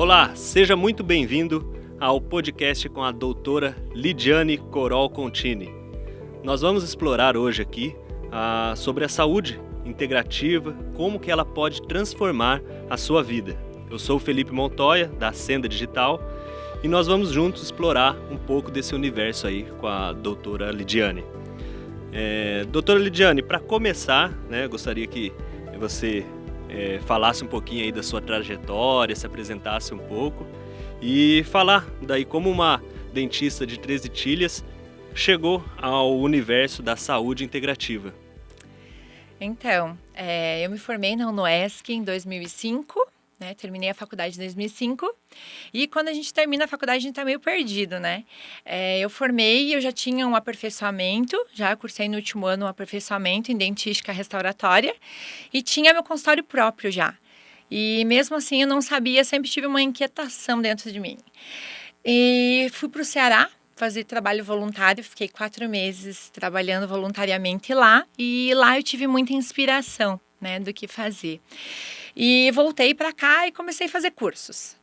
Olá, seja muito bem-vindo ao podcast com a doutora Lidiane Corol Contini. Nós vamos explorar hoje aqui sobre a saúde integrativa, como que ela pode transformar a sua vida. Eu sou o Felipe Montoya, da Senda Digital, e nós vamos juntos explorar um pouco desse universo aí com a doutora Lidiane. Doutora Lidiane, para começar, gostaria que você falasse um pouquinho aí da sua trajetória, se apresentasse um pouco e falar daí como uma dentista de Três Itilhas chegou ao universo da saúde integrativa. Então, eu me formei na UnoESC em 2005, terminei a faculdade em 2005 e quando a gente termina a faculdade a gente está meio perdido, né? Eu formei, eu já tinha um aperfeiçoamento, já cursei no último ano um aperfeiçoamento em dentística restauratória e tinha meu consultório próprio já. E mesmo assim eu não sabia, sempre tive uma inquietação dentro de mim. E fui para o Ceará fazer trabalho voluntário, fiquei 4 meses trabalhando voluntariamente lá e lá eu tive muita inspiração, do que fazer. E voltei para cá e comecei a fazer cursos,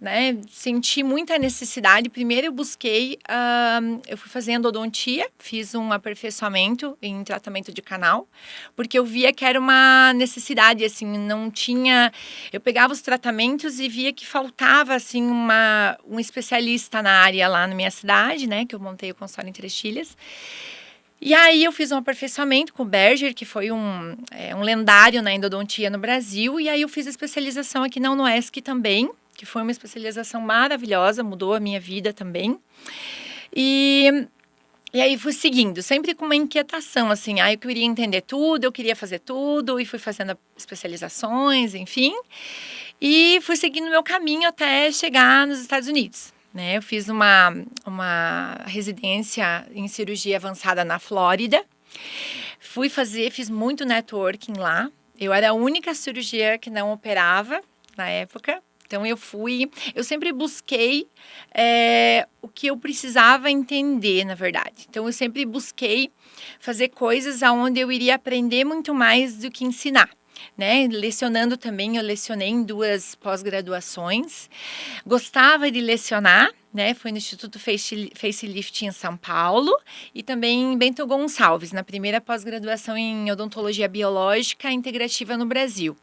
Senti muita necessidade. Primeiro eu busquei, eu fui fazer endodontia, fiz um aperfeiçoamento em tratamento de canal, porque eu via que era uma necessidade, assim, não tinha... Eu pegava os tratamentos e via que faltava, assim, um especialista na área lá na minha cidade, que eu montei o consultório em Três Itilhas. E aí eu fiz um aperfeiçoamento com o Berger, que foi um lendário na endodontia no Brasil. E aí eu fiz a especialização aqui na UnoESC também, que foi uma especialização maravilhosa, mudou a minha vida também. E aí fui seguindo, sempre com uma inquietação, assim, eu queria entender tudo, eu queria fazer tudo, e fui fazendo especializações, enfim. E fui seguindo meu caminho até chegar nos Estados Unidos. Eu fiz uma residência em cirurgia avançada na Flórida. Fiz muito networking lá. Eu era a única cirurgia que não operava na época. Então eu sempre busquei o que eu precisava entender, na verdade. Então eu sempre busquei fazer coisas onde eu iria aprender muito mais do que ensinar. Lecionando também, eu lecionei em 2 pós-graduações. Gostava de lecionar, Foi no Instituto Facelift em São Paulo e também em Bento Gonçalves, na primeira pós-graduação em odontologia biológica integrativa no Brasil.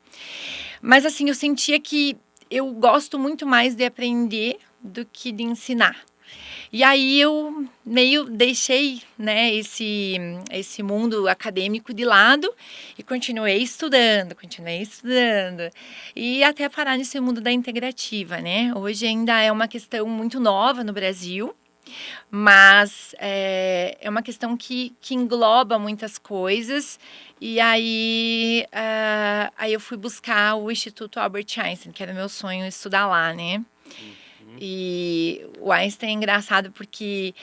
Mas assim, eu sentia que eu gosto muito mais de aprender do que de ensinar. E aí eu meio deixei, esse mundo acadêmico de lado e continuei estudando. E até parar nesse mundo da integrativa, Hoje ainda é uma questão muito nova no Brasil, mas é uma questão que engloba muitas coisas. E aí eu fui buscar o Instituto Albert Einstein, que era meu sonho estudar lá, E o Einstein é engraçado porque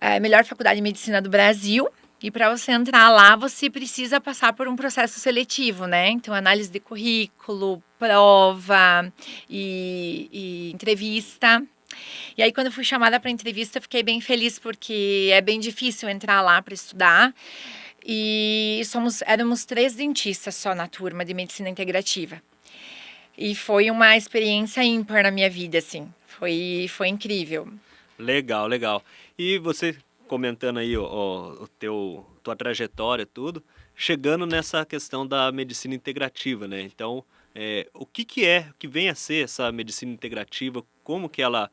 é a melhor faculdade de medicina do Brasil. E para você entrar lá, você precisa passar por um processo seletivo, Então, análise de currículo, prova e entrevista. E aí, quando eu fui chamada para entrevista, eu fiquei bem feliz porque é bem difícil entrar lá para estudar. E éramos 3 dentistas só na turma de medicina integrativa. E foi uma experiência ímpar na minha vida, assim. Foi incrível. Legal. E você comentando aí tua trajetória, tudo, chegando nessa questão da medicina integrativa, Então, o que vem a ser essa medicina integrativa? Como que ela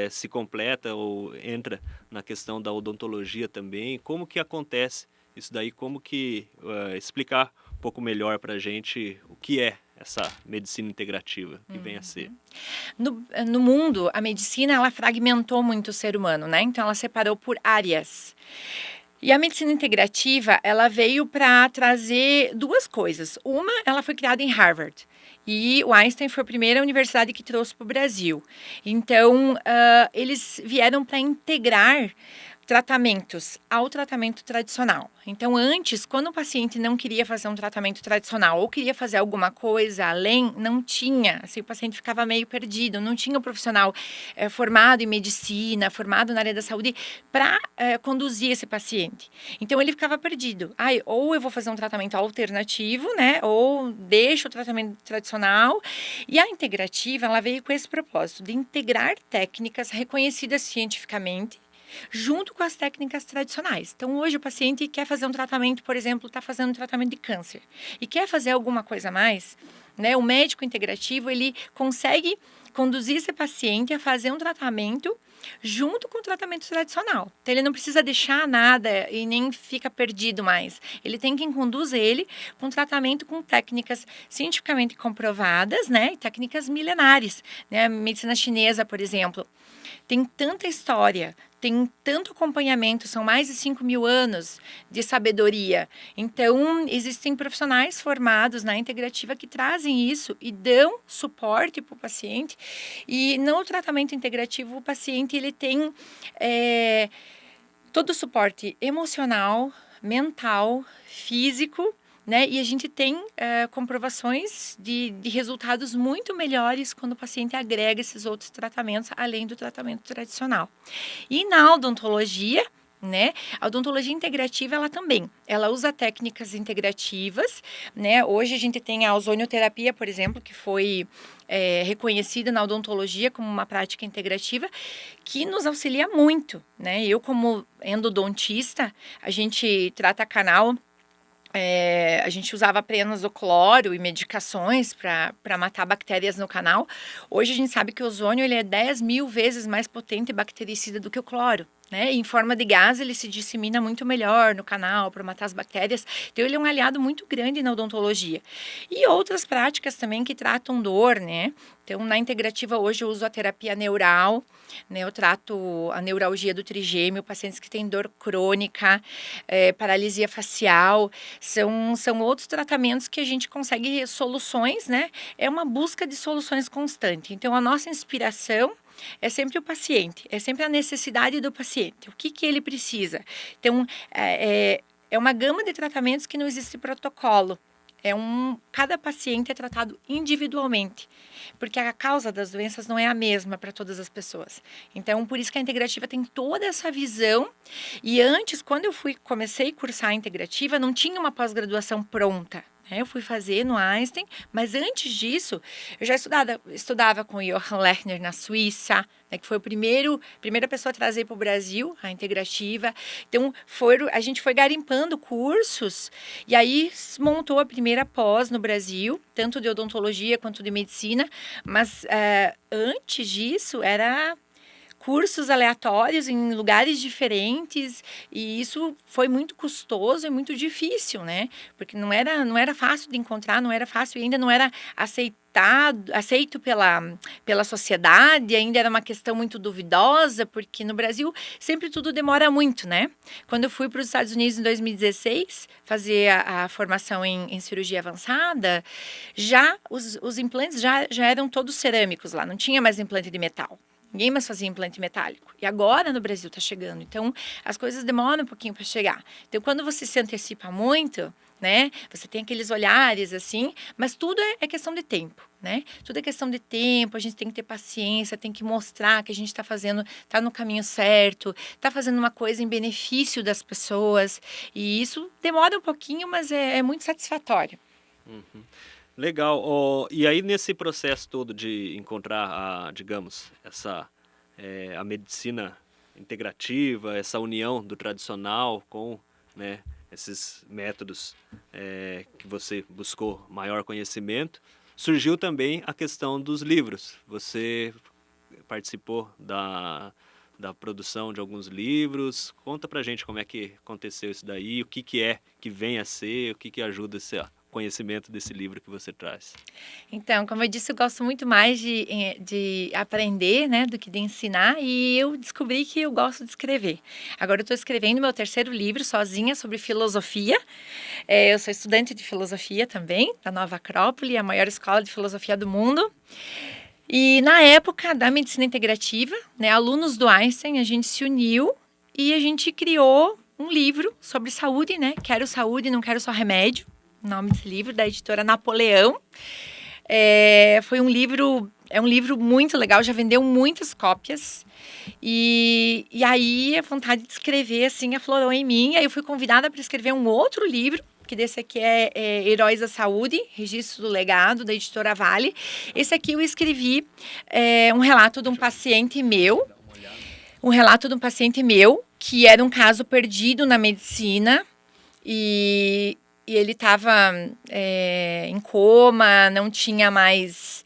se completa ou entra na questão da odontologia também? Como que acontece isso daí? Como que explicar um pouco melhor para a gente o que é essa medicina integrativa que vem a ser? No mundo, a medicina ela fragmentou muito o ser humano, Então ela separou por áreas. E a medicina integrativa, ela veio para trazer 2 coisas. Uma, ela foi criada em Harvard. E o Einstein foi a primeira universidade que trouxe para o Brasil. Então, eles vieram para integrar tratamentos ao tratamento tradicional. Então, antes, quando o paciente não queria fazer um tratamento tradicional ou queria fazer alguma coisa além, não tinha, assim, o paciente ficava meio perdido, não tinha um profissional formado em medicina, formado na área da saúde para conduzir esse paciente. Então, ele ficava perdido. Ou eu vou fazer um tratamento alternativo, né, ou deixo o tratamento tradicional. E a integrativa, ela veio com esse propósito de integrar técnicas reconhecidas cientificamente junto com as técnicas tradicionais. Então, hoje o paciente quer fazer um tratamento, por exemplo, está fazendo um tratamento de câncer e quer fazer alguma coisa a mais, né? O médico integrativo, ele consegue conduzir esse paciente a fazer um tratamento junto com o tratamento tradicional. Então, ele não precisa deixar nada e nem fica perdido mais. Ele tem quem conduza ele com tratamento com técnicas cientificamente comprovadas, né? E técnicas milenares, né? A medicina chinesa, por exemplo, tem tanta história, tem tanto acompanhamento, são mais de 5.000 anos de sabedoria. Então, existem profissionais formados na integrativa que trazem isso e dão suporte para o paciente. E no tratamento integrativo, o paciente ele tem todo o suporte emocional, mental, físico, né? E a gente tem comprovações de resultados muito melhores quando o paciente agrega esses outros tratamentos, além do tratamento tradicional. E na odontologia, né? A odontologia integrativa, ela usa técnicas integrativas, né? Hoje a gente tem a ozonioterapia, por exemplo, que foi reconhecida na odontologia como uma prática integrativa, que nos auxilia muito, né? Eu, como endodontista, a gente trata canal. A gente usava apenas o cloro e medicações para matar bactérias no canal. Hoje a gente sabe que o ozônio ele é 10.000 vezes mais potente e bactericida do que o cloro, né? E em forma de gás ele se dissemina muito melhor no canal para matar as bactérias. Então ele é um aliado muito grande na odontologia. E outras práticas também que tratam dor, né? Então na integrativa hoje eu uso a terapia neural, né? Eu trato a neuralgia do trigêmeo, pacientes que têm dor crônica, paralisia facial, são outros tratamentos que a gente consegue soluções, né? É uma busca de soluções constante. Então a nossa inspiração é sempre o paciente, é sempre a necessidade do paciente, o que ele precisa. Então, é uma gama de tratamentos que não existe protocolo. Cada paciente é tratado individualmente, porque a causa das doenças não é a mesma para todas as pessoas. Então, por isso que a integrativa tem toda essa visão. E antes, quando eu comecei a cursar a integrativa, não tinha uma pós-graduação pronta. Eu fui fazer no Einstein, mas antes disso, eu já estudava com o Johann Lechner na Suíça, né, que foi a primeira pessoa a trazer para o Brasil a integrativa. Então, a gente foi garimpando cursos e aí montou a primeira pós no Brasil, tanto de odontologia quanto de medicina, mas antes disso era cursos aleatórios em lugares diferentes, e isso foi muito custoso e muito difícil, né? Porque não era fácil de encontrar, não era fácil e ainda não era aceito pela sociedade, ainda era uma questão muito duvidosa, porque no Brasil sempre tudo demora muito, né? Quando eu fui para os Estados Unidos em 2016 fazer a formação em cirurgia avançada, já os implantes já eram todos cerâmicos lá, não tinha mais implante de metal. Ninguém mais fazia implante metálico. E agora no Brasil está chegando. Então, as coisas demoram um pouquinho para chegar. Então, quando você se antecipa muito, né? Você tem aqueles olhares assim, mas tudo é questão de tempo, né? Tudo é questão de tempo, a gente tem que ter paciência, tem que mostrar que a gente está fazendo, está no caminho certo, está fazendo uma coisa em benefício das pessoas. E isso demora um pouquinho, mas é muito satisfatório. Uhum. Legal. E aí, nesse processo todo de encontrar, digamos, a medicina integrativa, essa união do tradicional com, né, esses métodos que você buscou maior conhecimento, surgiu também a questão dos livros. Você participou da produção de alguns livros. Conta pra gente como é que aconteceu isso daí, o que vem a ser, o que ajuda esse conhecimento desse livro que você traz. Então, como eu disse, eu gosto muito mais de aprender, né, do que de ensinar, e eu descobri que eu gosto de escrever. Agora eu estou escrevendo meu terceiro livro sozinha sobre filosofia. Eu sou estudante de filosofia também, da Nova Acrópole, a maior escola de filosofia do mundo. E na época da medicina integrativa, né, alunos do Einstein, a gente se uniu e a gente criou um livro sobre saúde, né? Quero saúde, não quero só remédio. O nome desse livro, da editora Napoleão. Foi um livro... É um livro muito legal, já vendeu muitas cópias. E aí a vontade de escrever, assim, aflorou em mim. Aí eu fui convidada para escrever um outro livro, que desse aqui é Heróis da Saúde, Registro do Legado, da editora Vale. Esse aqui eu escrevi um relato de um paciente meu. Um relato de um paciente meu, que era um caso perdido na medicina. E ele estava em coma, não tinha mais...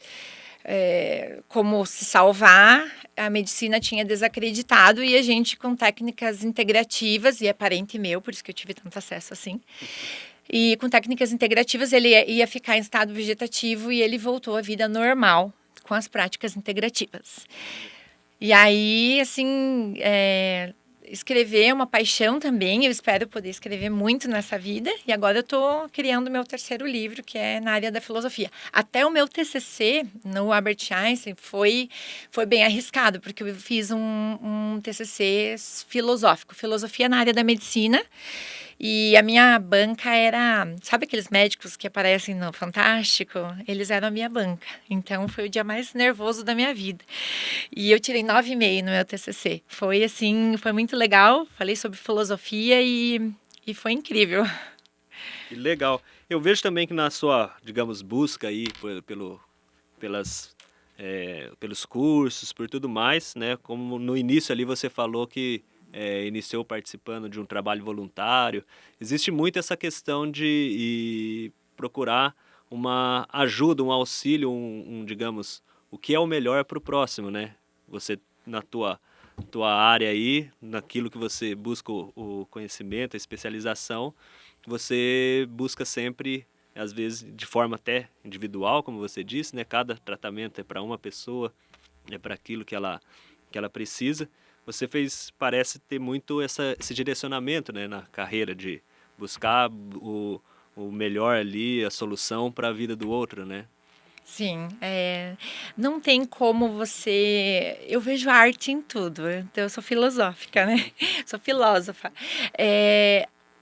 como se salvar, a medicina tinha desacreditado e a gente com técnicas integrativas, e é parente meu, por isso que eu tive tanto acesso assim, e com técnicas integrativas ele ia ficar em estado vegetativo e ele voltou à vida normal com as práticas integrativas. E aí, assim, escrever é uma paixão também, eu espero poder escrever muito nessa vida, e agora eu estou criando meu terceiro livro, que é na área da filosofia. Até o meu TCC no Albert Einstein foi bem arriscado, porque eu fiz um TCC filosófico, filosofia na área da medicina, e a minha banca era, sabe aqueles médicos que aparecem no Fantástico? Eles eram a minha banca. Então, foi o dia mais nervoso da minha vida. E eu tirei 9,5 no meu TCC. Foi assim, foi muito legal. Falei sobre filosofia e foi incrível. Que legal. Eu vejo também que na sua, digamos, busca aí pelos cursos, por tudo mais, né? Como no início ali você falou que iniciou participando de um trabalho voluntário. Existe muito essa questão de procurar uma ajuda, um auxílio, digamos, o que é o melhor para o próximo, né? Você, na tua área aí, naquilo que você busca o conhecimento, a especialização, você busca sempre, às vezes de forma até individual, como você disse, né? Cada tratamento é para uma pessoa, é para aquilo que ela precisa. Você parece ter muito esse direcionamento, né, na carreira de buscar o melhor ali, a solução para a vida do outro, né? Sim, não tem como você... Eu vejo arte em tudo, então eu sou filosófica, né? Sou filósofa.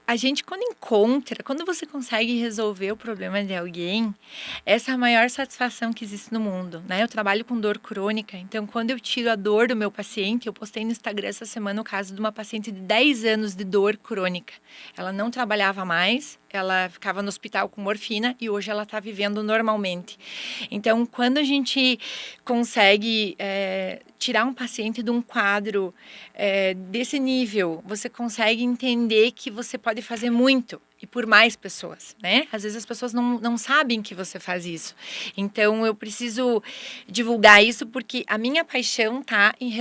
A gente quando você consegue resolver o problema de alguém, essa é a maior satisfação que existe no mundo, né? Eu trabalho com dor crônica, então quando eu tiro a dor do meu paciente, eu postei no Instagram essa semana o caso de uma paciente de 10 anos de dor crônica. Ela não trabalhava mais, ela ficava no hospital com morfina e hoje ela está vivendo normalmente. Então, quando a gente consegue tirar um paciente de um quadro desse nível, você consegue entender que você pode fazer muito e por mais pessoas, né? Às vezes as pessoas não sabem que você faz isso. Então, eu preciso divulgar isso porque a minha paixão tá em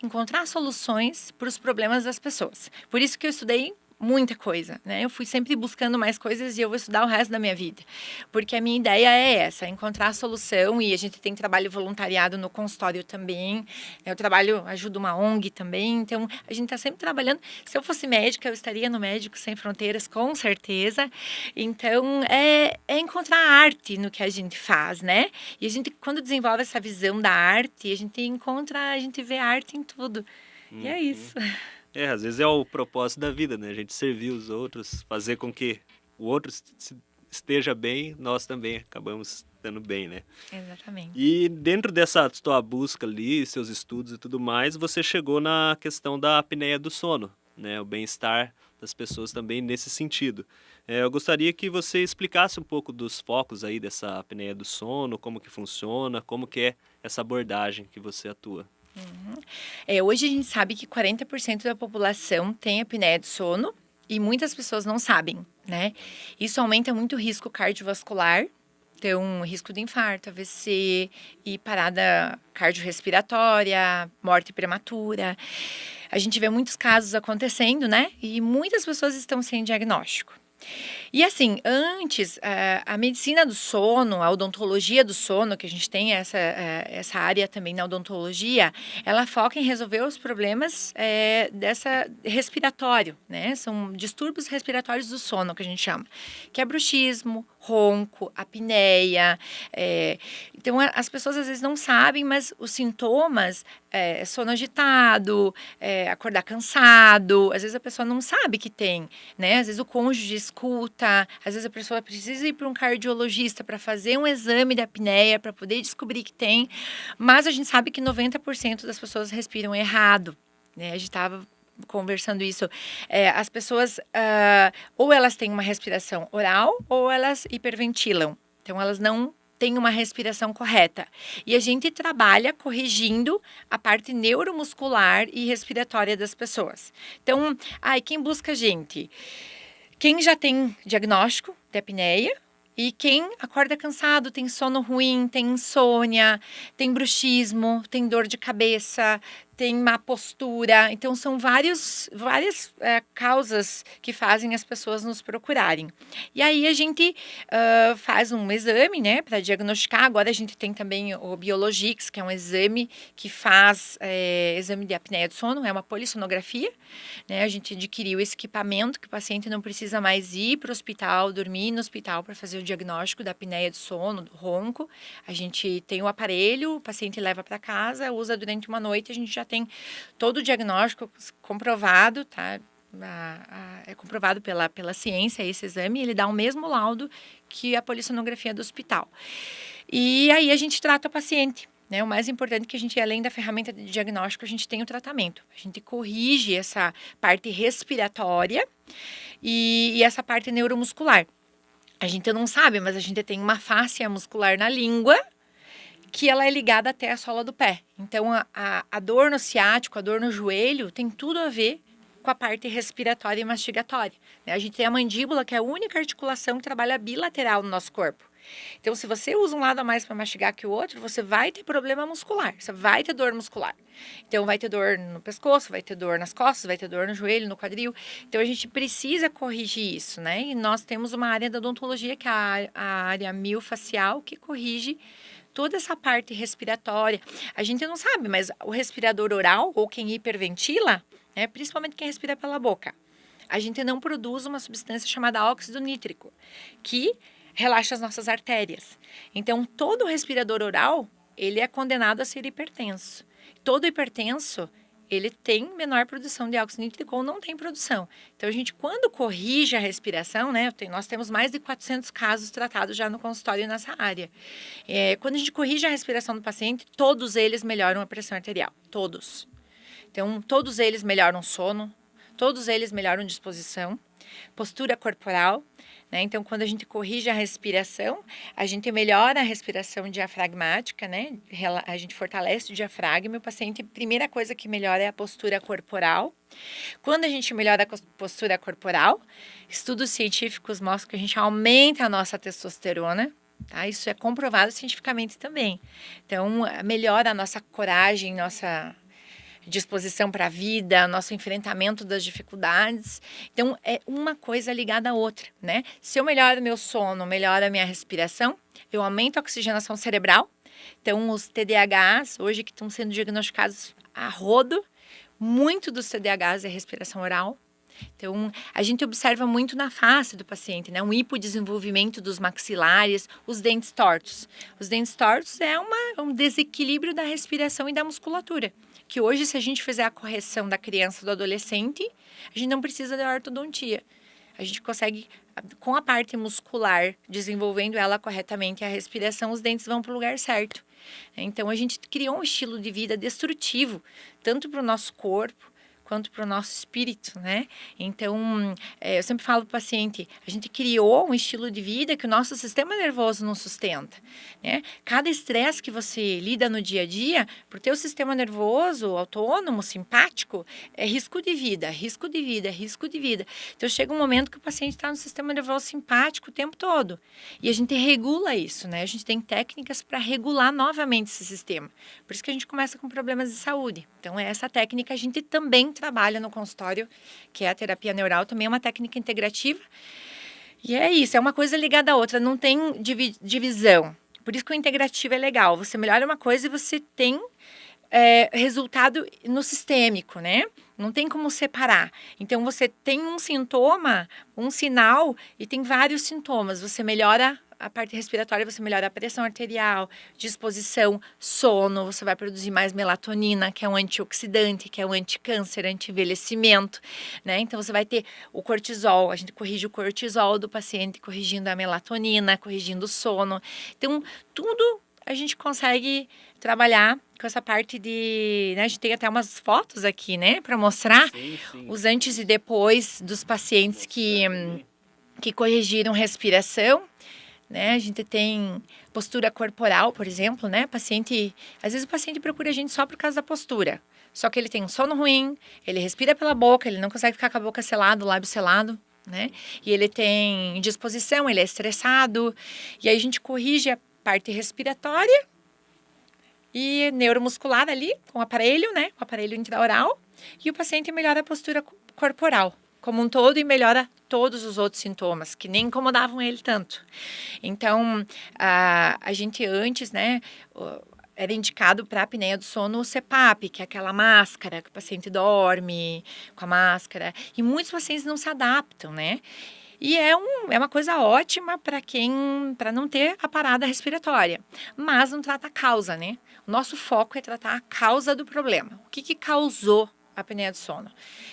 encontrar soluções para os problemas das pessoas. Por isso que eu estudei muita coisa, né? Eu fui sempre buscando mais coisas e eu vou estudar o resto da minha vida. Porque a minha ideia é essa, encontrar a solução, e a gente tem trabalho voluntariado no consultório também. Eu ajudo uma ONG também, então a gente está sempre trabalhando. Se eu fosse médica, eu estaria no Médicos Sem Fronteiras, com certeza. Então, é encontrar arte no que a gente faz, né? E a gente, quando desenvolve essa visão da arte, a gente vê arte em tudo. E é isso. Às vezes é o propósito da vida, né? A gente servir os outros, fazer com que o outro esteja bem, nós também acabamos estando bem, né? Exatamente. E dentro dessa tua busca ali, seus estudos e tudo mais, você chegou na questão da apneia do sono, né? O bem-estar das pessoas também nesse sentido. Eu gostaria que você explicasse um pouco dos focos aí dessa apneia do sono, como que funciona, como que é essa abordagem que você atua. Hoje a gente sabe que 40% da população tem apneia do sono e muitas pessoas não sabem, né? Isso aumenta muito o risco cardiovascular, então risco de infarto, AVC e parada cardiorrespiratória, morte prematura. A gente vê muitos casos acontecendo, né? E muitas pessoas estão sem diagnóstico. E assim, antes, a medicina do sono, a odontologia do sono, que a gente tem essa área também na odontologia, ela foca em resolver os problemas respiratório, né? São distúrbios respiratórios do sono, que a gente chama, que é bruxismo, ronco, apneia. Então, as pessoas às vezes não sabem, mas os sintomas sono agitado, acordar cansado, às vezes a pessoa não sabe que tem, né? Às vezes o cônjuge escuta, às vezes a pessoa precisa ir para um cardiologista para fazer um exame da apneia, para poder descobrir que tem, mas a gente sabe que 90% das pessoas respiram errado, né? A gente estava conversando isso, as pessoas, ou elas têm uma respiração oral, ou elas hiperventilam, então elas não tem uma respiração correta. E a gente trabalha corrigindo a parte neuromuscular e respiratória das pessoas. Então, quem busca a gente? Quem já tem diagnóstico de apneia e quem acorda cansado, tem sono ruim, tem insônia, tem bruxismo, tem dor de cabeça, tem má postura. Então, são várias causas que fazem as pessoas nos procurarem. E aí, a gente faz um exame, né, para diagnosticar. Agora, a gente tem também o Biologix, que é um exame que faz exame de apneia do sono, é uma polissonografia, né? A gente adquiriu esse equipamento que o paciente não precisa mais ir para o hospital, dormir no hospital para fazer o diagnóstico da apneia do sono, do ronco. A gente tem o aparelho, o paciente leva para casa, usa durante uma noite, a gente já tem todo o diagnóstico comprovado, tá? É comprovado pela ciência esse exame, ele dá o mesmo laudo que a polissonografia do hospital. E aí a gente trata o paciente, né? O mais importante é que a gente, além da ferramenta de diagnóstico, a gente tem o tratamento. A gente corrige essa parte respiratória e essa parte neuromuscular. A gente não sabe, mas a gente tem uma fáscia muscular na língua que ela é ligada até a sola do pé. Então, a dor no ciático, a dor no joelho, tem tudo a ver com a parte respiratória e mastigatória, né? A gente tem a mandíbula, que é a única articulação que trabalha bilateral no nosso corpo. Então, se você usa um lado a mais para mastigar que o outro, você vai ter problema muscular, você vai ter dor muscular. Então, vai ter dor no pescoço, vai ter dor nas costas, vai ter dor no joelho, no quadril. Então, a gente precisa corrigir isso, né? E nós temos uma área da odontologia, que é a área miofascial, que corrige toda essa parte respiratória. A gente não sabe, mas o respirador oral, ou quem hiperventila, né, principalmente quem respira pela boca, a gente não produz uma substância chamada óxido nítrico, que relaxa as nossas artérias. Então, todo respirador oral, ele é condenado a ser hipertenso. Todo hipertenso, ele tem menor produção de óxido nítrico ou não tem produção. Então, a gente, quando corrige a respiração, né, nós temos mais de 400 casos tratados já no consultório nessa área. Quando a gente corrige a respiração do paciente, todos eles melhoram a pressão arterial, todos. Então, todos eles melhoram o sono, todos eles melhoram disposição, postura corporal, né? Então, quando a gente corrige a respiração, a gente melhora a respiração diafragmática, né? A gente fortalece o diafragma e o paciente, primeira coisa que melhora é a postura corporal. Quando a gente melhora a postura corporal, estudos científicos mostram que a gente aumenta a nossa testosterona, tá? Isso é comprovado cientificamente também. Então, melhora a nossa coragem, nossa disposição para a vida, nosso enfrentamento das dificuldades. Então, é uma coisa ligada à outra, né? Se eu melhoro meu sono, melhoro a minha respiração, eu aumento a oxigenação cerebral. Então, os TDAHs, hoje que estão sendo diagnosticados a rodo, muito dos TDAHs é respiração oral. Então, a gente observa muito na face do paciente, né? Um hipodesenvolvimento dos maxilares, os dentes tortos. Os dentes tortos é um desequilíbrio da respiração e da musculatura, que hoje, se a gente fizer a correção da criança, do adolescente, a gente não precisa de ortodontia. A gente consegue, com a parte muscular, desenvolvendo ela corretamente, a respiração, os dentes vão para o lugar certo. Então, a gente criou um estilo de vida destrutivo, tanto para o nosso corpo, quanto para o nosso espírito, né? Então, eu sempre falo para o paciente, a gente criou um estilo de vida que o nosso sistema nervoso não sustenta, né? Cada estresse que você lida no dia a dia, para o teu sistema nervoso autônomo, simpático, é risco de vida, risco de vida, risco de vida. Então, chega um momento que o paciente está no sistema nervoso simpático o tempo todo. E a gente regula isso, né? A gente tem técnicas para regular novamente esse sistema. Por isso que a gente começa com problemas de saúde. Então, essa técnica a gente também trabalha no consultório, que é a terapia neural, também é uma técnica integrativa. E é isso, é uma coisa ligada à outra, não tem divisão. Por isso que o integrativo é legal. Você melhora uma coisa e você tem resultado no sistêmico, né? Não tem como separar. Então, você tem um sintoma, um sinal, e tem vários sintomas. Você melhora a parte respiratória, você melhora a pressão arterial, disposição, sono, você vai produzir mais melatonina, que é um antioxidante, que é um anticâncer, anti-envelhecimento, né? Então, você vai ter o cortisol, a gente corrige o cortisol do paciente, corrigindo a melatonina, corrigindo o sono. Então, tudo a gente consegue trabalhar com essa parte de... Né? A gente tem até umas fotos aqui, né? Para mostrar Sim. os antes e depois dos pacientes que corrigiram respiração. Né? A gente tem postura corporal, por exemplo, né? Às vezes o paciente procura a gente só por causa da postura. Só que ele tem um sono ruim, ele respira pela boca, ele não consegue ficar com a boca selada, o lábio selado, né? E ele tem indisposição, ele é estressado. E aí a gente corrige a parte respiratória e neuromuscular ali, com o aparelho, né? Com o aparelho intraoral. E o paciente melhora a postura corporal como um todo e melhora todos os outros sintomas, que nem incomodavam ele tanto. Então, a gente antes, né, era indicado para a apneia do sono o CPAP, que é aquela máscara que o paciente dorme com a máscara. E muitos pacientes não se adaptam, né? E é uma coisa ótima para não ter a parada respiratória, mas não trata a causa, né? O nosso foco é tratar a causa do problema. O que causou a apneia do sono?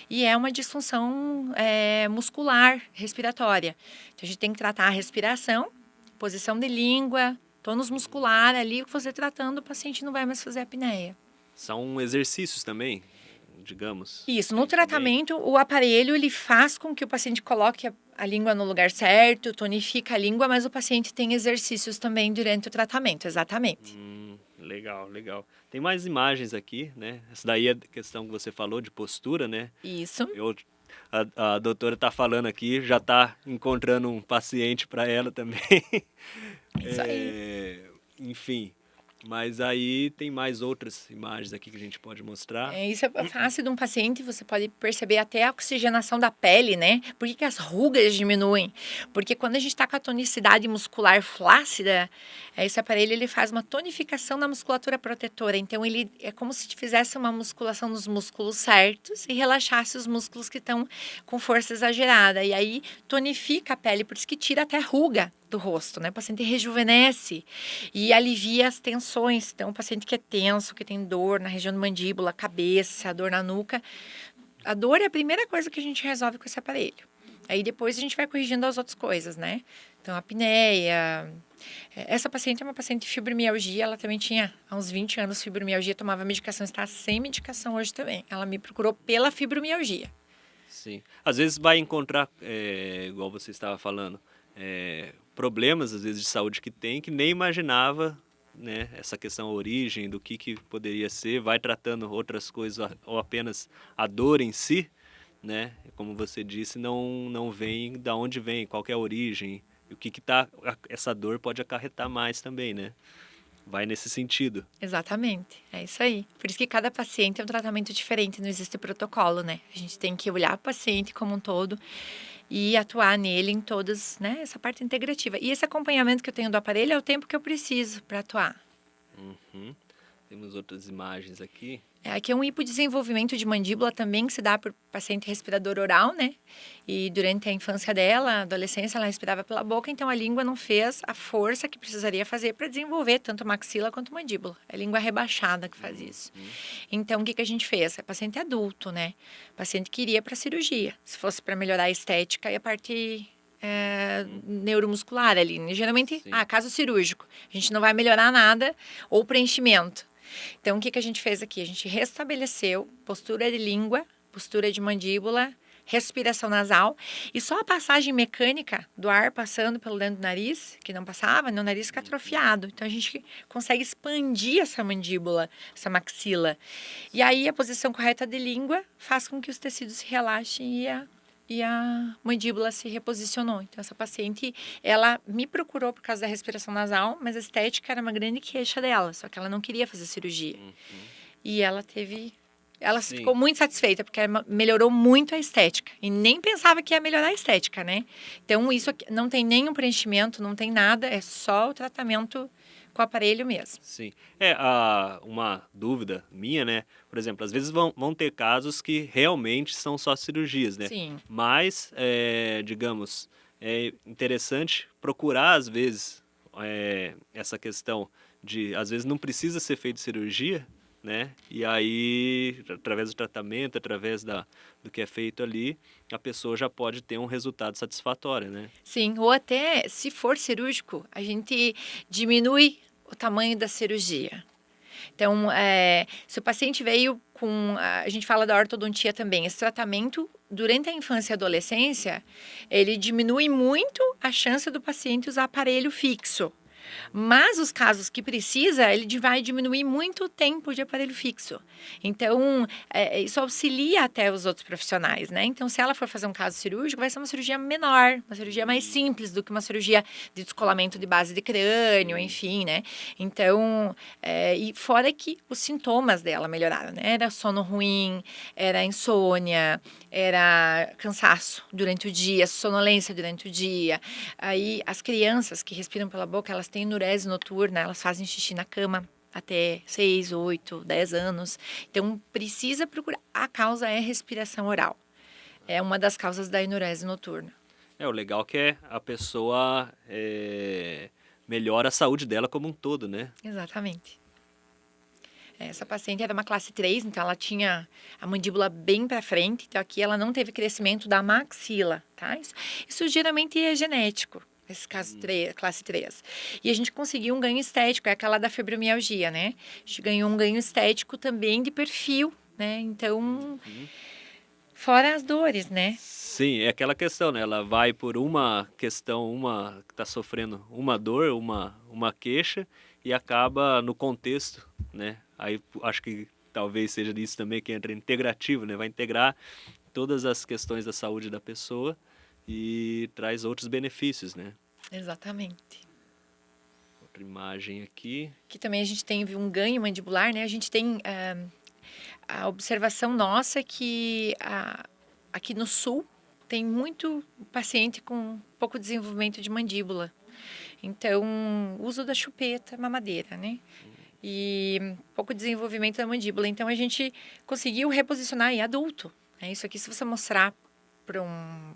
E é uma disfunção muscular respiratória. Então, a gente tem que tratar a respiração, posição de língua, tônus muscular ali, que você tratando, o paciente não vai mais fazer apneia. São exercícios também, digamos. Isso, no tratamento, o aparelho, ele faz com que o paciente coloque a língua no lugar certo, tonifica a língua, mas o paciente tem exercícios também durante o tratamento, exatamente. Legal. Tem mais imagens aqui, né? Essa daí é a questão que você falou de postura, né? Isso. A doutora está falando aqui, já está encontrando um paciente para ela também. Isso aí. Enfim, mas aí tem mais outras imagens aqui que a gente pode mostrar. Isso é fácil de um paciente, você pode perceber até a oxigenação da pele, né? Por que as rugas diminuem? Porque quando a gente está com a tonicidade muscular flácida, esse aparelho ele faz uma tonificação na musculatura protetora. Então, ele é como se fizesse uma musculação nos músculos certos e relaxasse os músculos que estão com força exagerada. E aí, tonifica a pele, por isso que tira até ruga do rosto, né? O paciente rejuvenesce e alivia as tensões. Então, o paciente que é tenso, que tem dor na região da mandíbula, cabeça, dor na nuca. A dor é a primeira coisa que a gente resolve com esse aparelho. Aí, depois, a gente vai corrigindo as outras coisas, né? Então, a apneia. Essa paciente é uma paciente de fibromialgia. Ela também tinha, há uns 20 anos, fibromialgia, tomava medicação, está sem medicação hoje também. Ela me procurou pela fibromialgia. Sim. Às vezes vai encontrar, igual você estava falando, problemas, às vezes, de saúde que tem, que nem imaginava, né? Essa questão, a origem, do que poderia ser, vai tratando outras coisas, ou apenas a dor em si, né? Como você disse, não vem da onde vem, qual que é a origem, e o que essa dor pode acarretar mais também, né? Vai nesse sentido. Exatamente, é isso aí. Por isso que cada paciente é um tratamento diferente, não existe protocolo, né? A gente tem que olhar o paciente como um todo e atuar nele em todas, né? Essa parte integrativa. E esse acompanhamento que eu tenho do aparelho é o tempo que eu preciso para atuar. Uhum. Temos outras imagens aqui. Aqui é um hipodesenvolvimento de mandíbula também que se dá por paciente respirador oral, né? E durante a infância dela, a adolescência, ela respirava pela boca, então a língua não fez a força que precisaria fazer para desenvolver tanto maxila quanto mandíbula. É a língua rebaixada que faz isso. Então, o que a gente fez? É paciente adulto, né? Paciente que iria para cirurgia. Se fosse para melhorar a estética e a parte neuromuscular ali. Geralmente, caso cirúrgico. A gente não vai melhorar nada ou preenchimento. Então, o que a gente fez aqui? A gente restabeleceu postura de língua, postura de mandíbula, respiração nasal e só a passagem mecânica do ar passando pelo dentro do nariz, que não passava, né? O nariz fica atrofiado. Então, a gente consegue expandir essa mandíbula, essa maxila. E aí, a posição correta de língua faz com que os tecidos se relaxem e a mandíbula se reposicionou. Então, essa paciente, ela me procurou por causa da respiração nasal, mas a estética era uma grande queixa dela, só que ela não queria fazer cirurgia. E ela ficou muito satisfeita, porque ela melhorou muito a estética. E nem pensava que ia melhorar a estética, né? Então, isso aqui não tem nenhum preenchimento, não tem nada, é só o tratamento com o aparelho mesmo. Sim. Uma dúvida minha, né? Por exemplo, às vezes vão ter casos que realmente são só cirurgias, né? Sim. Mas, digamos, é interessante procurar, às vezes, essa questão de, às vezes, não precisa ser feito cirurgia, né? E aí, através do tratamento, através do que é feito ali, a pessoa já pode ter um resultado satisfatório, né? Sim, ou até, se for cirúrgico, a gente diminui o tamanho da cirurgia. Então, se o paciente veio com... A gente fala da ortodontia também. Esse tratamento, durante a infância e adolescência, ele diminui muito a chance do paciente usar aparelho fixo. Mas os casos que precisa, ele vai diminuir muito o tempo de aparelho fixo. Então, isso auxilia até os outros profissionais, né? Então, se ela for fazer um caso cirúrgico, vai ser uma cirurgia menor, uma cirurgia mais simples do que uma cirurgia de descolamento de base de crânio, enfim, né? Então, e fora que os sintomas dela melhoraram, né? Era sono ruim, era insônia, era cansaço durante o dia, sonolência durante o dia. Aí, as crianças que respiram pela boca, elas têm enurese noturna, elas fazem xixi na cama até 6, 8, 10 anos. Então, precisa procurar. A causa é respiração oral. É uma das causas da enurese noturna. O legal que a pessoa melhora a saúde dela como um todo, né? Exatamente. Essa paciente era uma classe 3, então ela tinha a mandíbula bem para frente. Então, aqui ela não teve crescimento da maxila, tá? Isso geralmente é genético. Esse caso classe 3. E a gente conseguiu um ganho estético, é aquela da fibromialgia, né? A gente ganhou um ganho estético também de perfil, né? Então, fora as dores, né? Sim, é aquela questão, né? Ela vai por uma questão, uma que está sofrendo uma dor, uma queixa, e acaba no contexto, né? Aí acho que talvez seja isso também que entra integrativo, né? Vai integrar todas as questões da saúde da pessoa e traz outros benefícios, né? Exatamente. Outra imagem aqui. Que também a gente tem um ganho mandibular, né? A gente tem a observação nossa que aqui no sul tem muito paciente com pouco desenvolvimento de mandíbula. Então, uso da chupeta mamadeira, né? E pouco desenvolvimento da mandíbula. Então, a gente conseguiu reposicionar em adulto. Isso aqui, se você mostrar para um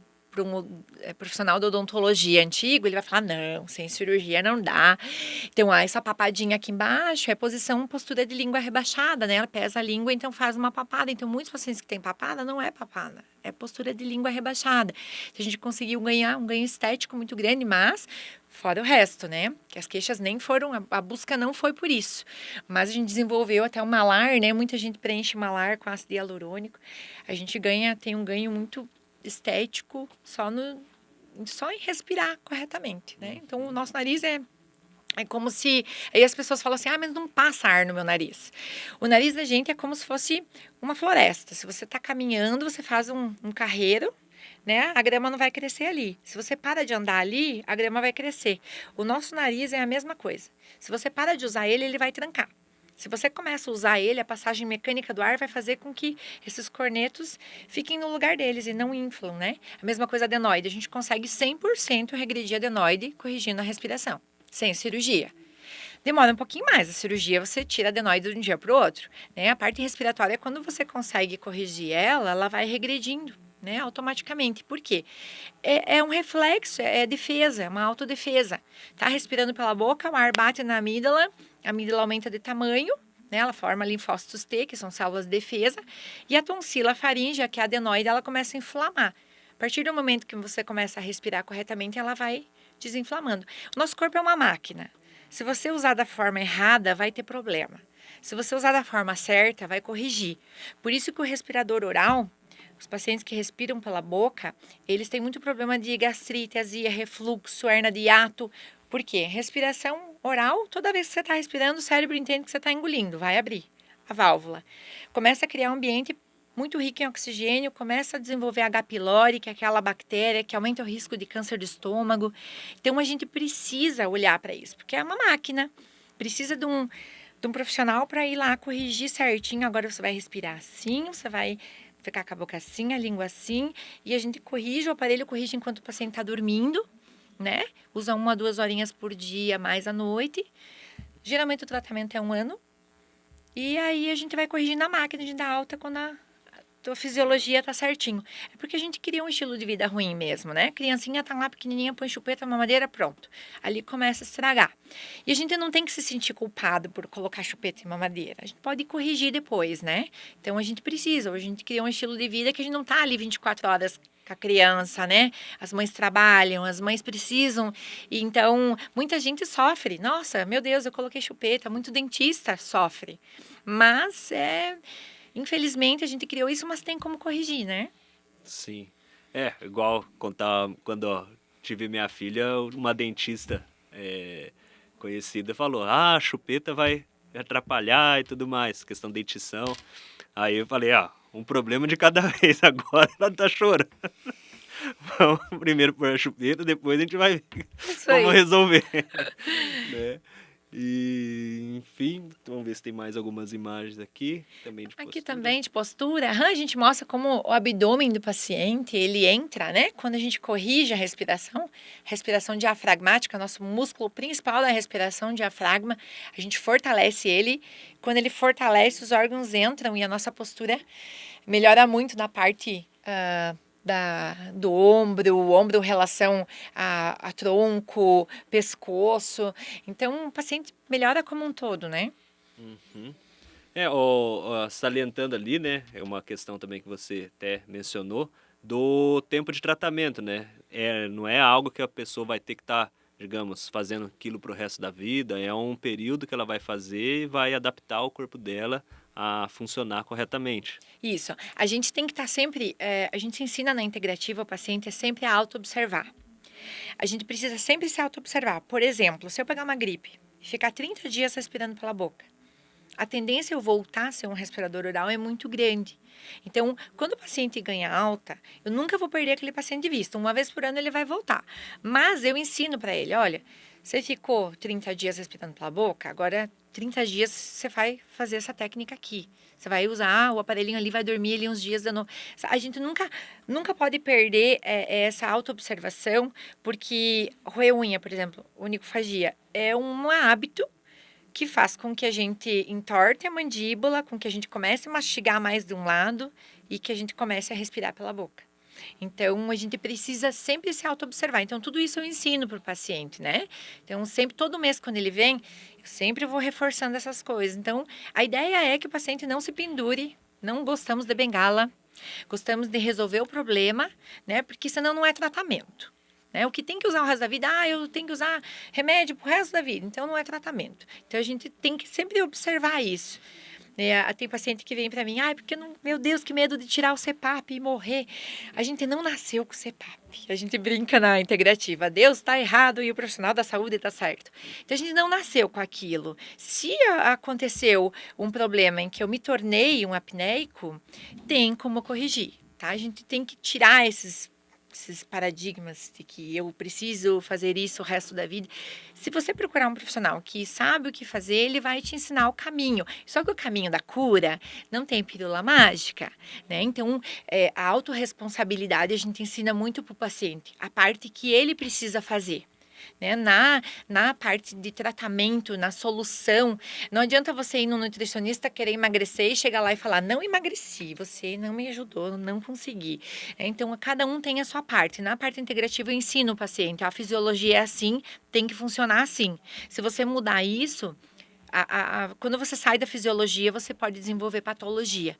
profissional da odontologia antigo, ele vai falar, não, sem cirurgia não dá. Então, essa papadinha aqui embaixo é postura de língua rebaixada, né? Ela pesa a língua, então faz uma papada. Então, muitos pacientes que têm papada, não é papada, é postura de língua rebaixada. Então, a gente conseguiu ganhar um ganho estético muito grande, mas fora o resto, né? Que as queixas nem foram, a busca não foi por isso. Mas a gente desenvolveu até o malar, né? Muita gente preenche malar com ácido hialurônico. A gente tem um ganho muito estético só em respirar corretamente, né? Então, o nosso nariz é como se... Aí as pessoas falam assim, mas não passa ar no meu nariz. O nariz da gente é como se fosse uma floresta. Se você está caminhando, você faz um carreiro, né? A grama não vai crescer ali. Se você para de andar ali, a grama vai crescer. O nosso nariz é a mesma coisa. Se você para de usar ele vai trancar. Se você começa a usar ele, a passagem mecânica do ar vai fazer com que esses cornetos fiquem no lugar deles e não inflam, né? A mesma coisa adenoide. A gente consegue 100% regredir adenoide corrigindo a respiração, sem cirurgia. Demora um pouquinho mais. A cirurgia, você tira a adenoide de um dia para o outro, né? A parte respiratória, quando você consegue corrigir ela vai regredindo, né? Automaticamente. Por quê? É um reflexo, é defesa, é uma autodefesa. Tá respirando pela boca, o ar bate na amígdala, a amígdala aumenta de tamanho, né? Ela forma linfócitos T, que são células de defesa, e a tonsila faríngea, que é a adenoide, ela começa a inflamar. A partir do momento que você começa a respirar corretamente, ela vai desinflamando. O nosso corpo é uma máquina. Se você usar da forma errada, vai ter problema. Se você usar da forma certa, vai corrigir. Por isso que o respirador oral, os pacientes que respiram pela boca, eles têm muito problema de gastrite, azia, refluxo, hernia de hiato. Por quê? Respiração oral, toda vez que você está respirando, o cérebro entende que você está engolindo, vai abrir a válvula. Começa a criar um ambiente muito rico em oxigênio, começa a desenvolver H. pylori, que é aquela bactéria que aumenta o risco de câncer de estômago. Então, a gente precisa olhar para isso, porque é uma máquina, precisa de um profissional para ir lá corrigir certinho. Agora você vai respirar assim, você vai ficar com a boca assim, a língua assim, e a gente corrige, o aparelho corrige enquanto o paciente está dormindo, né? Usa 1 a 2 horinhas por dia, mais à noite. Geralmente o tratamento é 1 ano. E aí a gente vai corrigindo a máquina de dar alta quando a tua fisiologia tá certinho. É porque a gente cria um estilo de vida ruim mesmo, né? Criancinha tá lá pequenininha, põe chupeta, mamadeira, pronto. Ali começa a estragar. E a gente não tem que se sentir culpado por colocar chupeta e mamadeira. A gente pode corrigir depois, né? Então a gente precisa, hoje a gente cria um estilo de vida que a gente não tá ali 24 horas com a criança, né? As mães trabalham, as mães precisam. E então, muita gente sofre. Nossa, meu Deus, eu coloquei chupeta. Muito dentista sofre. Mas, infelizmente, a gente criou isso, mas tem como corrigir, né? Sim. Igual quando eu tive minha filha, uma dentista conhecida falou: a chupeta vai atrapalhar e tudo mais, questão de dentição. Aí eu falei: um problema de cada vez, agora ela tá chorando. Vamos primeiro pôr a chupeta, depois a gente vai ver Isso como aí. resolver. Né? E, enfim, vamos ver se tem mais algumas imagens aqui, também de Aqui postura. também de postura, a gente mostra como o abdômen do paciente, ele entra, né? Quando a gente corrige a respiração diafragmática, nosso músculo principal da respiração, diafragma, a gente fortalece ele. Quando ele fortalece, os órgãos entram e a nossa postura melhora muito na parte do ombro relação a tronco, pescoço. Então, o paciente melhora como um todo, né? Uhum. Salientando ali, né, é uma questão também que você até mencionou, do tempo de tratamento, né? Não é algo que a pessoa vai ter que estar, digamos, fazendo aquilo pro resto da vida, é um período que ela vai fazer e vai adaptar o corpo dela a funcionar corretamente. Isso. A gente tem que estar sempre. A gente ensina na integrativa o paciente sempre a auto-observar. A gente precisa sempre se auto-observar. Por exemplo, se eu pegar uma gripe e ficar 30 dias respirando pela boca, a tendência eu voltar a ser um respirador oral é muito grande. Então, quando o paciente ganha alta, eu nunca vou perder aquele paciente de vista. Uma vez por ano ele vai voltar. Mas eu ensino para ele, olha, você ficou 30 dias respirando pela boca, agora 30 dias você vai fazer essa técnica aqui. Você vai usar o aparelhinho ali, vai dormir ali uns dias de novo. A gente nunca pode perder essa autoobservação, porque roer unha, por exemplo, onicofagia, é um hábito que faz com que a gente entorte a mandíbula, com que a gente comece a mastigar mais de um lado e que a gente comece a respirar pela boca. Então, a gente precisa sempre se auto-observar. Então, tudo isso eu ensino para o paciente, né? Então, sempre, todo mês, quando ele vem, eu sempre vou reforçando essas coisas. Então, a ideia é que o paciente não se pendure, não gostamos de bengala, gostamos de resolver o problema, né? Porque senão não é tratamento. O que tem que usar o resto da vida, eu tenho que usar remédio pro resto da vida, então não é tratamento. Então a gente tem que sempre observar isso. Tem paciente que vem para mim, porque não, meu Deus, que medo de tirar o CPAP e morrer. A gente não nasceu com CPAP. A gente brinca na integrativa, Deus está errado e o profissional da saúde está certo. Então a gente não nasceu com aquilo. Se aconteceu um problema em que eu me tornei um apneico, tem como corrigir, tá? A gente tem que tirar esses paradigmas de que eu preciso fazer isso o resto da vida. Se você procurar um profissional que sabe o que fazer, ele vai te ensinar o caminho. Só que o caminho da cura não tem pílula mágica, né? Então, a autorresponsabilidade a gente ensina muito para o paciente, a parte que ele precisa fazer. Né? Na parte de tratamento, na solução. Não adianta você ir no nutricionista, querer emagrecer e chegar lá e falar, não emagreci, você não me ajudou, não consegui. Então, cada um tem a sua parte. Na parte integrativa, eu ensino o paciente, a fisiologia é assim, tem que funcionar assim. Se você mudar isso, quando você sai da fisiologia, você pode desenvolver patologia.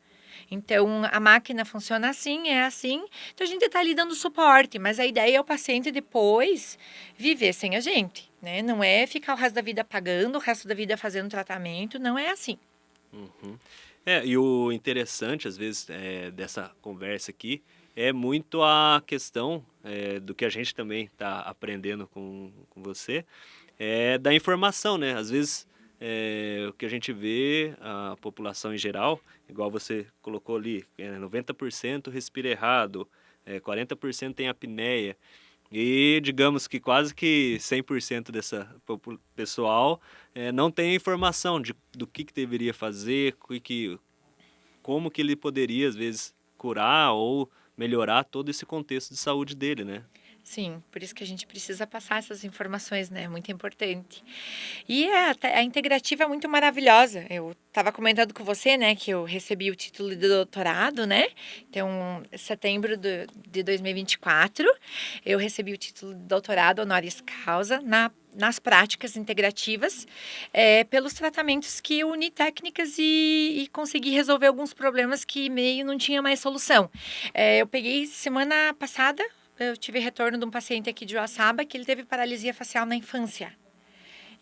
Então, a máquina funciona assim, é assim. Então, a gente está ali dando suporte, mas a ideia é o paciente depois viver sem a gente, né? Não é ficar o resto da vida pagando, o resto da vida fazendo tratamento, não é assim. Uhum. E o interessante, às vezes, dessa conversa aqui, é muito a questão do que a gente também está aprendendo com você, da informação, né? Às vezes, o que a gente vê, a população em geral, igual você colocou ali, 90% respira errado, 40% tem apneia, e digamos que quase que 100% dessa pessoal não tem informação do que deveria fazer, como que ele poderia, às vezes, curar ou melhorar todo esse contexto de saúde dele, né? Sim, por isso que a gente precisa passar essas informações, né? Muito importante. E a integrativa é muito maravilhosa. Eu estava comentando com você, né, que eu recebi o título de doutorado, né? Então, em setembro de 2024, eu recebi o título de doutorado honoris causa nas práticas integrativas, pelos tratamentos que eu uni técnicas e consegui resolver alguns problemas que meio não tinha mais solução. Eu peguei semana passada. Eu tive retorno de um paciente aqui de Joaçaba que ele teve paralisia facial na infância.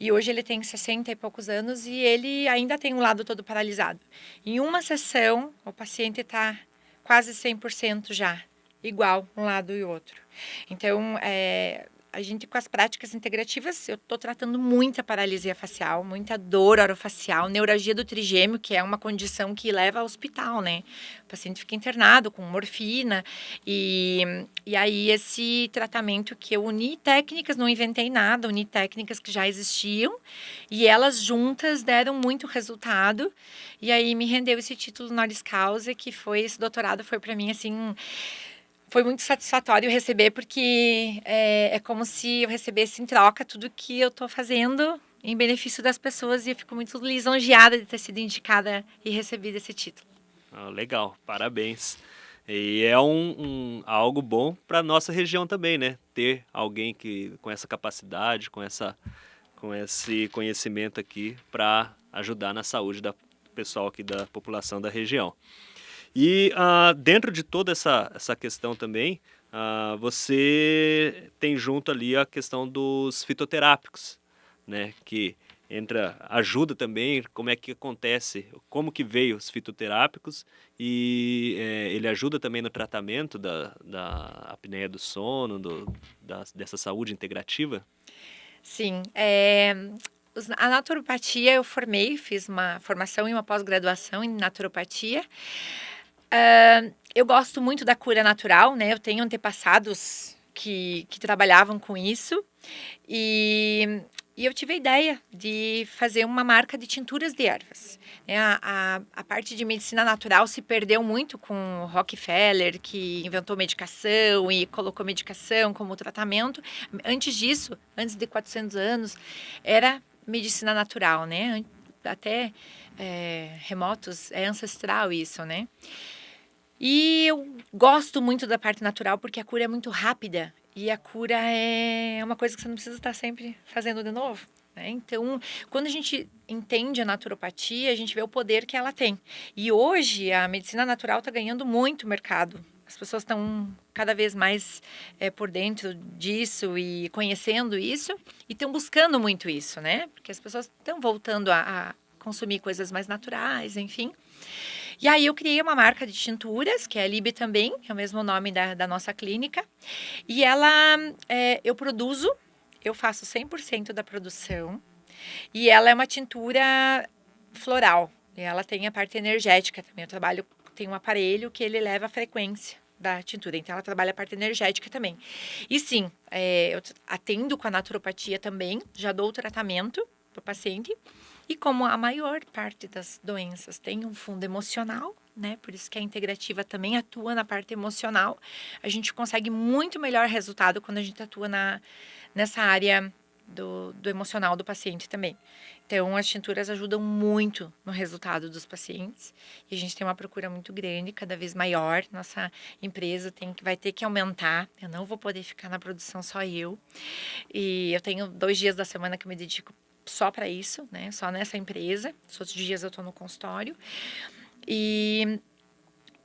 E hoje ele tem 60 e poucos anos e ele ainda tem um lado todo paralisado. Em uma sessão, o paciente está quase 100% já, igual um lado e outro. Então, a gente com as práticas integrativas, eu estou tratando muita paralisia facial, muita dor orofacial, neuralgia do trigêmeo, que é uma condição que leva ao hospital, né? O paciente fica internado com morfina e aí esse tratamento que eu uni técnicas, não inventei nada, uni técnicas que já existiam e elas juntas deram muito resultado e aí me rendeu esse título honoris causa, que foi, esse doutorado foi para mim assim... Foi muito satisfatório receber, porque é como se eu recebesse em troca tudo que eu estou fazendo em benefício das pessoas e eu fico muito lisonjeada de ter sido indicada e recebido esse título. Legal, parabéns. E é algo bom para nossa região também, né? Ter alguém com essa capacidade, com esse conhecimento aqui para ajudar na saúde do pessoal aqui da população da região. E dentro de toda essa questão também, você tem junto ali a questão dos fitoterápicos, né? Que ajuda também, como é que acontece, como que veio os fitoterápicos e ele ajuda também no tratamento da apneia do sono, dessa saúde integrativa? Sim, a naturopatia eu fiz uma formação e uma pós-graduação em naturopatia. Eu gosto muito da cura natural, né? Eu tenho antepassados que trabalhavam com isso e eu tive a ideia de fazer uma marca de tinturas de ervas. A parte de medicina natural se perdeu muito com o Rockefeller, que inventou medicação e colocou medicação como tratamento. Antes disso, antes de 400 anos, era medicina natural, né? Até remotos, é ancestral isso, né? E eu gosto muito da parte natural porque a cura é muito rápida e a cura é uma coisa que você não precisa estar sempre fazendo de novo, né? Então, quando a gente entende a naturopatia, a gente vê o poder que ela tem. E hoje a medicina natural está ganhando muito mercado. As pessoas estão cada vez mais por dentro disso e conhecendo isso e estão buscando muito isso, né? Porque as pessoas estão voltando a consumir coisas mais naturais, enfim. E aí eu criei uma marca de tinturas, que é a Libe também, é o mesmo nome da nossa clínica. E ela, eu faço 100% da produção. E ela é uma tintura floral. E ela tem a parte energética também. Tem um aparelho que ele leva a frequência da tintura. Então ela trabalha a parte energética também. E sim, eu atendo com a naturopatia também, já dou o tratamento para o paciente. E como a maior parte das doenças tem um fundo emocional, né? Por isso que a integrativa também atua na parte emocional, a gente consegue muito melhor resultado quando a gente atua nessa área do emocional do paciente também. Então, as tinturas ajudam muito no resultado dos pacientes e a gente tem uma procura muito grande, cada vez maior. Nossa empresa vai ter que aumentar. Eu não vou poder ficar na produção só eu. E eu tenho 2 dias da semana que eu me dedico só para isso, né? Só nessa empresa. Os outros dias eu estou no consultório. E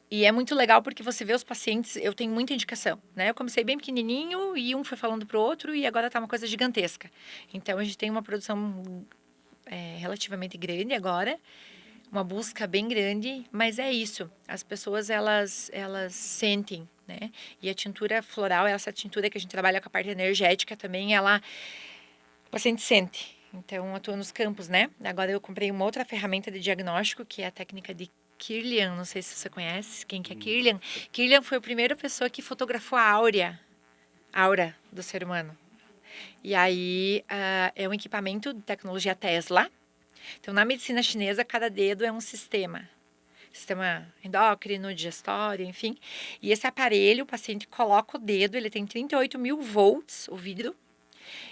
é muito legal porque você vê os pacientes, eu tenho muita indicação, né? Eu comecei bem pequenininho e um foi falando pro outro e agora tá uma coisa gigantesca. Então, a gente tem uma produção relativamente grande agora, uma busca bem grande, mas é isso. As pessoas, elas sentem, né? E a tintura floral, essa tintura que a gente trabalha com a parte energética também, o paciente sente. Então, atua nos campos, né? Agora eu comprei uma outra ferramenta de diagnóstico, que é a técnica de Kirlian. Não sei se você conhece quem que é Kirlian. Kirlian foi a primeira pessoa que fotografou a aura do ser humano. E aí, é um equipamento de tecnologia Tesla. Então, na medicina chinesa, cada dedo é um sistema. sistema endócrino, digestório, enfim. E esse aparelho, o paciente coloca o dedo, ele tem 38.000 volts, o vidro.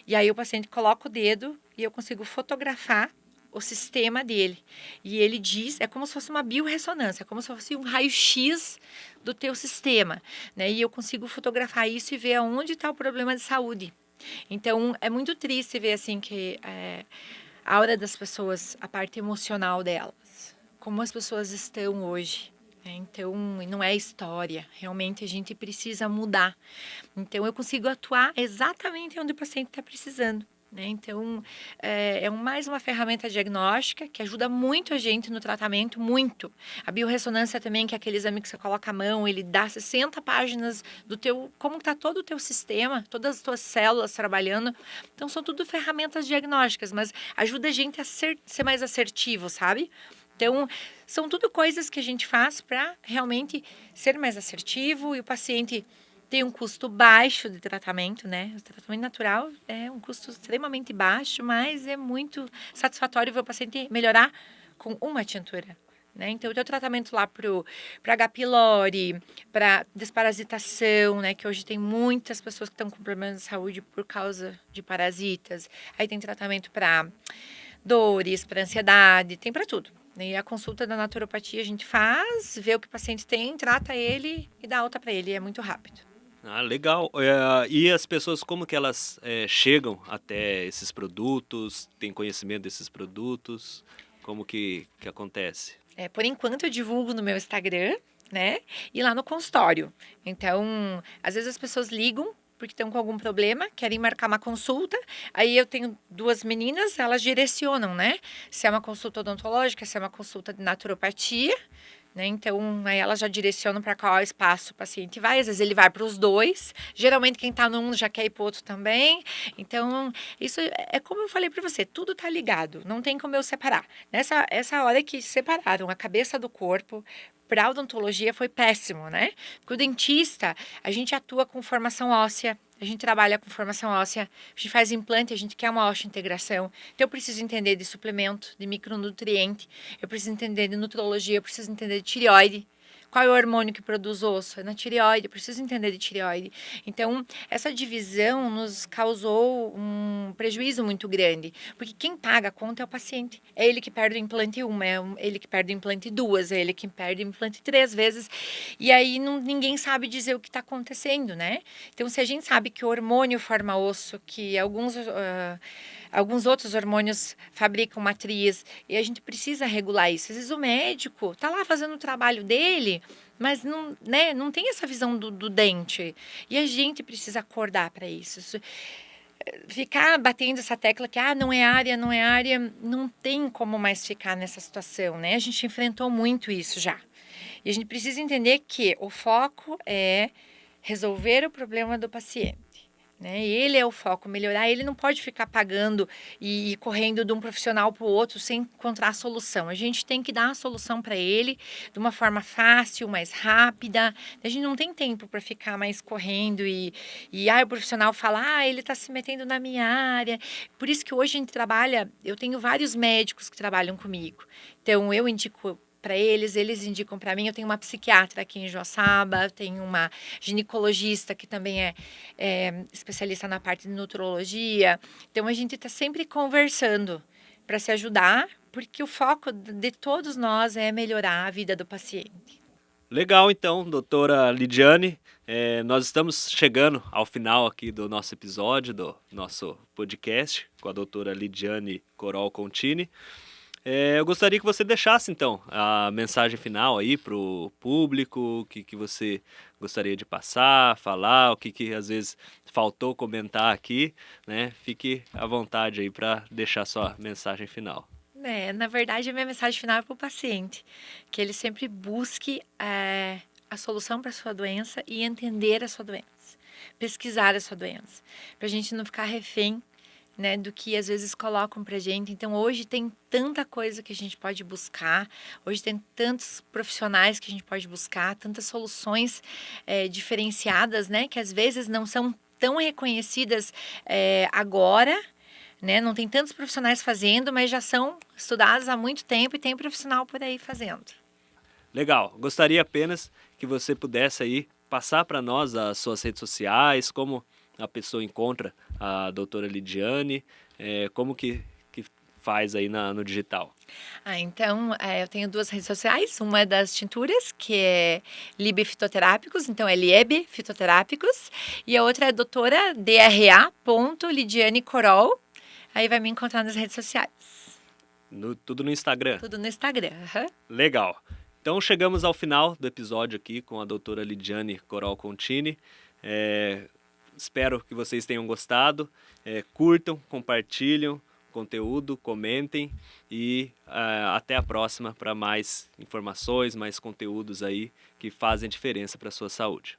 E aí o paciente coloca o dedo e eu consigo fotografar o sistema dele. E ele diz, é como se fosse uma biorressonância, é como se fosse um raio-x do teu sistema, né? E eu consigo fotografar isso e ver aonde está o problema de saúde. Então, é muito triste ver, assim, que a hora das pessoas, a parte emocional delas, como as pessoas estão hoje. Então, não é história, realmente a gente precisa mudar. Então, eu consigo atuar exatamente onde o paciente está precisando. Então, mais uma ferramenta diagnóstica que ajuda muito a gente no tratamento, muito. A biorressonância também, que é aquele exame que você coloca a mão, ele dá 60 páginas do teu, como está todo o teu sistema, todas as tuas células trabalhando. Então, são tudo ferramentas diagnósticas, mas ajuda a gente a ser mais assertivo, sabe? Então, são tudo coisas que a gente faz para realmente ser mais assertivo e o paciente tem um custo baixo de tratamento, né? O tratamento natural é um custo extremamente baixo, mas é muito satisfatório ver o paciente melhorar com uma tintura. Né? Então, o teu tratamento lá para H. pylori, para desparasitação, né? Que hoje tem muitas pessoas que estão com problemas de saúde por causa de parasitas. Aí tem tratamento para dores, para ansiedade, tem para tudo. E a consulta da naturopatia a gente faz, vê o que o paciente tem, trata ele e dá alta para ele. É muito rápido. Ah, legal. E as pessoas, como que elas chegam até esses produtos? Têm conhecimento desses produtos? Como que acontece? Por enquanto eu divulgo no meu Instagram, né? E lá no consultório. Então, às vezes as pessoas ligam porque estão com algum problema, querem marcar uma consulta. Aí eu tenho 2 meninas, elas direcionam, né? Se é uma consulta odontológica, se é uma consulta de naturopatia. Né? Então, aí elas já direcionam para qual espaço o paciente vai. Às vezes ele vai para os 2. Geralmente quem está num já quer ir para o outro também. Então, isso é como eu falei para você, tudo está ligado. Não tem como eu separar. Essa hora que separaram a cabeça do corpo para a odontologia foi péssimo, né? Porque o dentista, a gente atua com formação óssea, a gente trabalha com formação óssea, a gente faz implante, a gente quer uma osteointegração. Então, eu preciso entender de suplemento, de micronutriente, eu preciso entender de nutrologia, eu preciso entender de tireoide. Qual é o hormônio que produz osso? É na tireoide, eu preciso entender de tireoide. Então, essa divisão nos causou um prejuízo muito grande, porque quem paga a conta é o paciente. É ele que perde o implante ele que perde o implante 2, é ele que perde o implante 3 vezes, e aí ninguém sabe dizer o que está acontecendo, né? Então, se a gente sabe que o hormônio forma osso, que alguns outros hormônios fabricam matriz e a gente precisa regular isso. Às vezes o médico está lá fazendo o trabalho dele, mas não tem essa visão do dente. E a gente precisa acordar para isso. Ficar batendo essa tecla que não é área, não tem como mais ficar nessa situação, né? A gente enfrentou muito isso já. E a gente precisa entender que o foco é resolver o problema do paciente. Né? Ele é o foco, melhorar. Ele não pode ficar pagando e correndo de um profissional para o outro sem encontrar a solução. A gente tem que dar a solução para ele de uma forma fácil, mais rápida. A gente não tem tempo para ficar mais correndo e o profissional fala, ele está se metendo na minha área. Por isso que hoje a gente trabalha, eu tenho vários médicos que trabalham comigo. Então, eu indico para eles indicam para mim. Eu tenho uma psiquiatra aqui em Joaçaba, tenho uma ginecologista que também é especialista na parte de nutrologia. Então, a gente está sempre conversando para se ajudar, porque o foco de todos nós é melhorar a vida do paciente. Legal, então, doutora Lidiane. Nós estamos chegando ao final aqui do nosso episódio, do nosso podcast, com a doutora Lidiane Corol Contini. Eu gostaria que você deixasse, então, a mensagem final aí para o público, o que você gostaria de passar, falar, o que às vezes faltou comentar aqui, né? Fique à vontade aí para deixar sua mensagem final. Na verdade, a minha mensagem final é para o paciente, que ele sempre busque a solução para a sua doença e entender a sua doença, pesquisar a sua doença, para a gente não ficar refém, né, do que às vezes colocam pra gente. Então, hoje tem tanta coisa que a gente pode buscar, hoje tem tantos profissionais que a gente pode buscar, tantas soluções diferenciadas, né, que às vezes não são tão reconhecidas agora, né, não tem tantos profissionais fazendo, mas já são estudadas há muito tempo e tem profissional por aí fazendo. Legal. Gostaria apenas que você pudesse aí passar para nós as suas redes sociais, como a pessoa encontra a doutora Lidiane, como que faz aí no digital. Então, eu tenho 2 redes sociais. Uma é das tinturas, que é Liebe Fitoterápicos, então é Liebe Fitoterápicos. E a outra é doutora DRA.Lidiane Corol. Aí vai me encontrar nas redes sociais. Tudo no Instagram? Tudo no Instagram. Uhum. Legal. Então chegamos ao final do episódio aqui com a doutora Lidiane Corol Contini. Espero que vocês tenham gostado. Curtam, compartilhem conteúdo, comentem e até a próxima para mais informações, mais conteúdos aí que fazem diferença para a sua saúde.